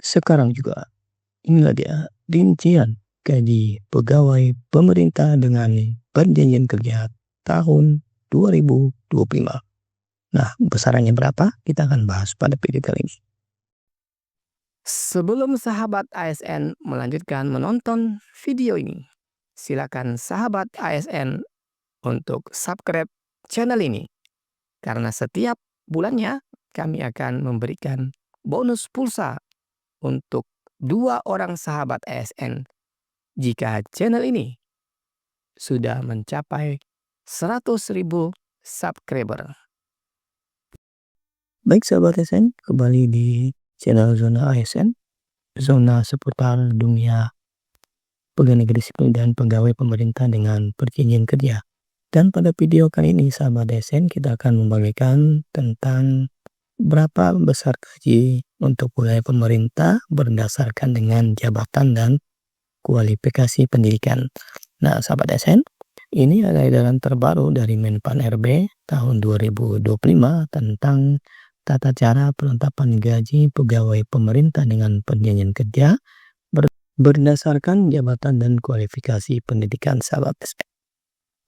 Sekarang juga, inilah dia rincian gaji pegawai pemerintah dengan perjanjian kerja tahun 2025. Nah, besarannya berapa? Kita akan bahas pada video kali ini. Sebelum sahabat ASN melanjutkan menonton video ini, silakan sahabat ASN untuk subscribe channel ini. Karena setiap bulannya kami akan memberikan bonus pulsa untuk 2 orang sahabat ASN jika channel ini sudah mencapai 100.000 subscriber. Baik sahabat ASN, kembali di channel Zona ASN, zona seputar dunia pegawai negeri sipil dan pegawai pemerintah dengan perjanjian kerja. Dan pada video kali ini sahabat ASN kita akan membagikan tentang berapa besar gaji untuk pegawai pemerintah berdasarkan dengan jabatan dan kualifikasi pendidikan. Nah sahabat ASN, ini adalah edaran terbaru dari Menpan RB tahun 2025 tentang tata cara penetapan gaji pegawai pemerintah dengan perjanjian kerja berdasarkan jabatan dan kualifikasi pendidikan sahabat ASN.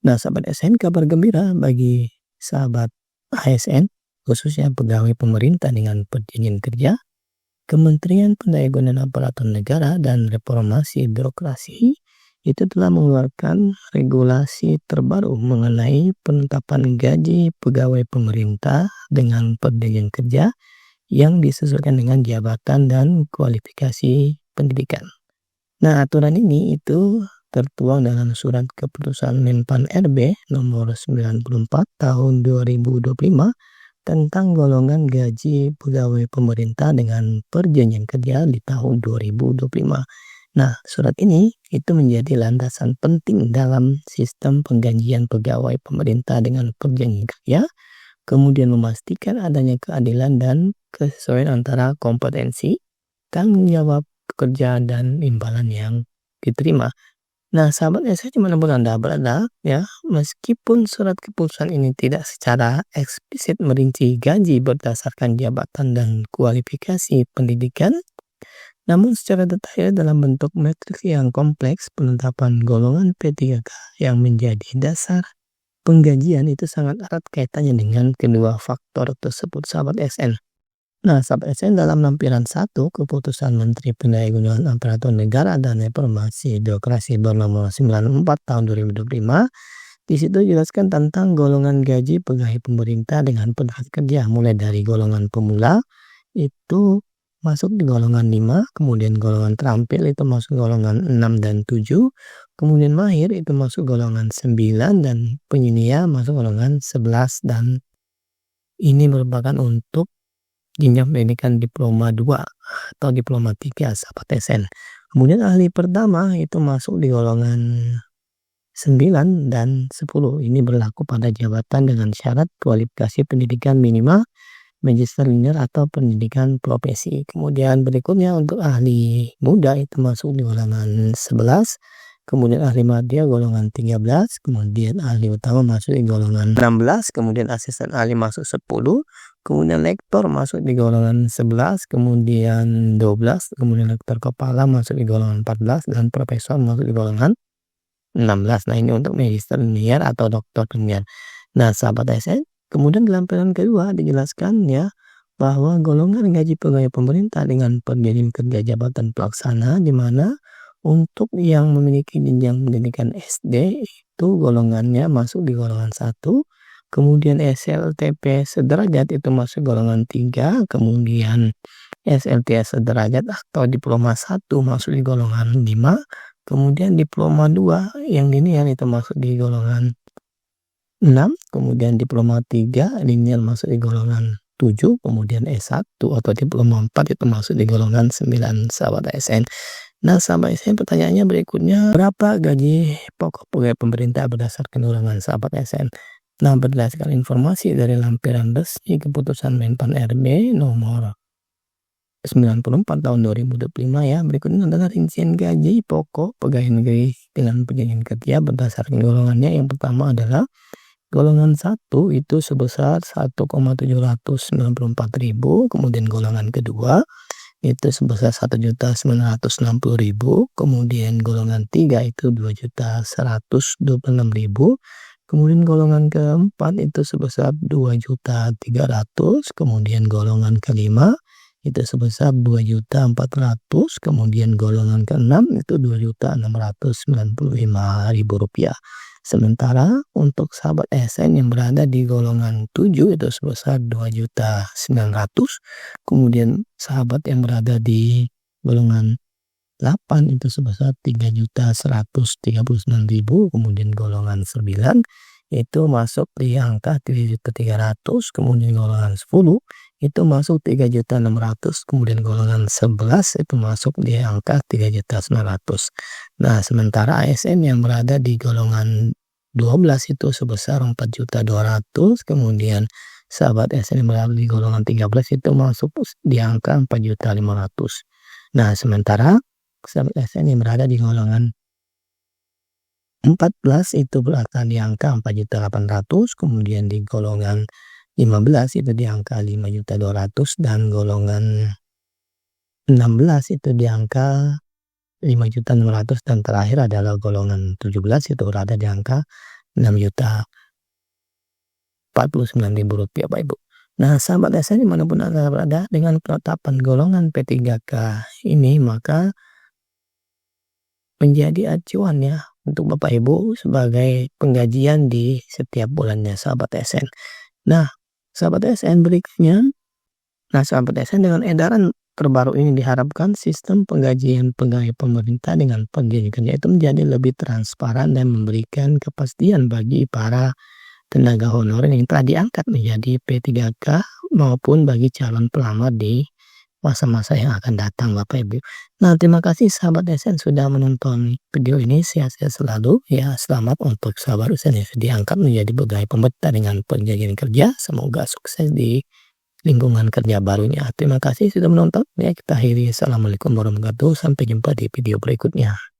Nah sahabat ASN, kabar gembira bagi sahabat ASN khususnya pegawai pemerintah dengan perjanjian kerja. Kementerian Pendayagunaan Aparatur Negara dan Reformasi Birokrasi itu telah mengeluarkan regulasi terbaru mengenai penetapan gaji pegawai pemerintah dengan perjanjian kerja yang disesuaikan dengan jabatan dan kualifikasi pendidikan. Nah, aturan ini itu tertuang dalam surat keputusan Menpan RB nomor 94 tahun 2025 tentang golongan gaji pegawai pemerintah dengan perjanjian kerja di tahun 2025. Nah, surat ini itu menjadi landasan penting dalam sistem penggajian pegawai pemerintah dengan perjanjian kerja, kemudian memastikan adanya keadilan dan kesesuaian antara kompetensi, tanggung jawab pekerjaan dan imbalan yang diterima. Nah, sahabat ASN dimanapun Anda berada, ya, meskipun surat keputusan ini tidak secara eksplisit merinci gaji berdasarkan jabatan dan kualifikasi pendidikan, namun secara detail dalam bentuk matriks yang kompleks penetapan golongan P3K yang menjadi dasar penggajian itu sangat erat kaitannya dengan kedua faktor tersebut sahabat ASN. Nah, sahabat ASN dalam lampiran 1 keputusan Menteri Pendayagunaan Aparatur Negara dan Reformasi Birokrasi bernomor 94 tahun 2025, di situ jelaskan tentang golongan gaji pegawai pemerintah dengan perjanjian kerja mulai dari golongan pemula itu masuk di golongan 5, kemudian golongan terampil itu masuk golongan 6 dan 7, kemudian mahir itu masuk golongan 9 dan penyidia masuk golongan 11 dan ini merupakan untuk jenjang pendidikan diploma 2 atau diploma 3 sahabat ASN. Kemudian ahli pertama itu masuk di golongan 9 dan 10. Ini berlaku pada jabatan dengan syarat kualifikasi pendidikan minimal magister linear atau pendidikan profesi. Kemudian berikutnya untuk ahli muda itu masuk di golongan 11. Kemudian ahli madya golongan 13, kemudian ahli utama masuk di golongan 16, kemudian asisten ahli masuk 10, kemudian lektor masuk di golongan 11, kemudian 12, kemudian lektor kepala masuk di golongan 14, dan profesor masuk di golongan 16. Nah, ini untuk magister linear atau doktor linear. Nah, sahabat ASN, kemudian di lampiran kedua dijelaskan ya bahwa golongan gaji pegawai pemerintah dengan perjanjian kerja jabatan pelaksana di mana untuk yang memiliki jenjang pendidikan SD itu golongannya masuk di golongan 1, kemudian SLTP sederajat itu masuk golongan 3, kemudian SLTS sederajat atau diploma 1 masuk di golongan 5, kemudian diploma 2 yang linear itu masuk di golongan 6, kemudian diploma 3 linear masuk di golongan 7, kemudian S1 atau diploma 4 itu masuk di golongan 9 sahabat ASN. Nah sahabat ASN, pertanyaannya berikutnya, berapa gaji pokok pegawai pemerintah berdasarkan golongan sahabat ASN? Nah, berdasarkan informasi dari lampiran resmi keputusan Menpan RB nomor 94 tahun 2025 ya, berikutnya adalah rincian gaji pokok pegawai negeri dengan perjanjian kerja berdasarkan golongannya. Yang pertama adalah golongan 1 itu sebesar 1,794.000, kemudian golongan kedua itu sebesar 1.960.000, kemudian golongan 3 itu 2.126.000, kemudian golongan keempat itu sebesar 2.300.000, kemudian golongan kelima itu sebesar 2.400.000, kemudian golongan keenam itu 2.695.000 rupiah. Sementara untuk sahabat SN yang berada di golongan 7 itu sebesar 2.900.000, kemudian sahabat yang berada di golongan 8 itu sebesar 3.139.000, kemudian golongan 9 itu masuk di angka 3.300.000, kemudian golongan 10 itu masuk 3.600.000, kemudian golongan 11 itu masuk di angka 3.900.000. Nah, sementara ASN yang berada di golongan 12 itu sebesar 4.200.000, kemudian sahabat SN yang berada di golongan 13 itu masuk di angka 4.500.000. Nah, sementara sahabat SN yang berada di golongan 14 itu berada di angka 4.800.000, kemudian di golongan 15 itu di angka 5.200.000, dan golongan 16 itu di angka 5.600.000, dan terakhir adalah golongan 17 itu berada di angka 6.049.000 rupiah, Bapak Ibu. Nah, sahabat SN dimanapun Anda berada, dengan penetapan golongan P3K ini maka menjadi acuan ya untuk Bapak Ibu sebagai penggajian di setiap bulannya sahabat SN. Nah, sahabat SN berikutnya, sahabat SN dengan edaran terbaru ini diharapkan sistem penggajian pegawai pemerintah dengan penggaji kerja itu menjadi lebih transparan dan memberikan kepastian bagi para tenaga honorer yang telah diangkat menjadi P3K maupun bagi calon pelamar di masa-masa yang akan datang, Bapak Ibu. Nah, terima kasih sahabat SN sudah menonton video ini. Sehat-sehat selalu ya. Selamat untuk sahabat SN yang diangkat menjadi pegawai pemerintah dengan perjanjian kerja. Semoga sukses di lingkungan kerja barunya. Terima kasih sudah menonton. Ya, kita akhiri. Assalamualaikum warahmatullahi wabarakatuh. Sampai jumpa di video berikutnya.